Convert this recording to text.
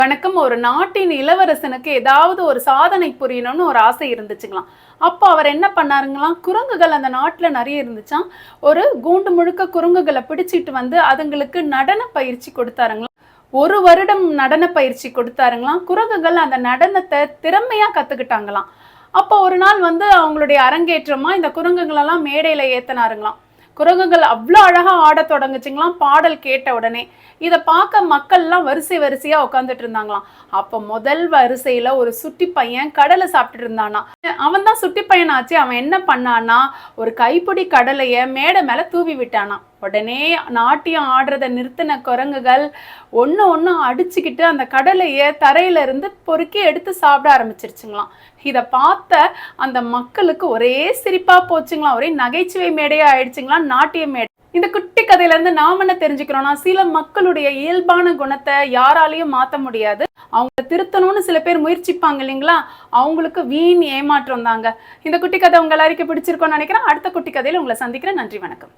வணக்கம். ஒரு நாட்டின் இளவரசனுக்கு ஏதாவது ஒரு சாதனை புரியணும்னு ஒரு ஆசை இருந்துச்சுங்களாம். அப்போ அவர் என்ன பண்ணாருங்களாம், குரங்குகள் அந்த நாட்டுல நிறைய இருந்துச்சாம். ஒரு கூண்டு முழுக்க குரங்குகளை பிடிச்சிட்டு வந்து அதுங்களுக்கு நடன பயிற்சி கொடுத்தாருங்களாம். 1 வருடம் நடன பயிற்சி கொடுத்தாருங்களாம். குரங்குகள் அந்த நடனத்தை திறமையா கத்துக்கிட்டாங்களாம். அப்போ ஒரு நாள் வந்து அவங்களுடைய அரங்கேற்றமா இந்த குரங்குகளெல்லாம் மேடையில ஏத்தினாருங்களாம். குரங்குகள் அவ்வளோ அழகா ஆடத் தொடங்குச்சுங்களாம் பாடல் கேட்ட உடனே. இதை பார்க்க மக்கள்லாம் வரிசை வரிசையா உட்காந்துட்டு இருந்தாங்களாம். அப்போ முதல் வரிசையில ஒரு சுட்டி பையன் கடலை சாப்பிட்டுட்டு இருந்தானா. அவன் தான் சுட்டி பையன் ஆச்சு. அவன் என்ன பண்ணானா, ஒரு கைப்பிடி கடலைய மேடை மேல தூவி விட்டானா. உடனே நாட்டியம் ஆடுறதை நிறுத்தின குரங்குகள் ஒன்று ஒன்று அடிச்சுக்கிட்டு அந்த கடலையை தரையில இருந்து பொறுக்கி எடுத்து சாப்பிட ஆரம்பிச்சிருச்சுங்களாம். இதை பார்த்த அந்த மக்களுக்கு ஒரே சிரிப்பா போச்சுங்களாம். ஒரே நகைச்சுவை மேடையா ஆயிடுச்சுங்களாம் நாட்டிய மேடை. இந்த குட்டி கதையில இருந்து நாம என்ன தெரிஞ்சுக்கிறோம்னா, சில மக்களுடைய இயல்பான குணத்தை யாராலையும் மாற்ற முடியாது. அவங்க திருத்தணும்னு சில பேர் முயற்சிப்பாங்க இல்லைங்களா, அவங்களுக்கு வீண் ஏமாற்றம் தாங்க. இந்த குட்டி கதை உங்க எல்லாருக்கும் பிடிச்சிருக்கோம்னு நினைக்கிறேன். அடுத்த குட்டி கதையில உங்களை சந்திக்கிறேன். நன்றி, வணக்கம்.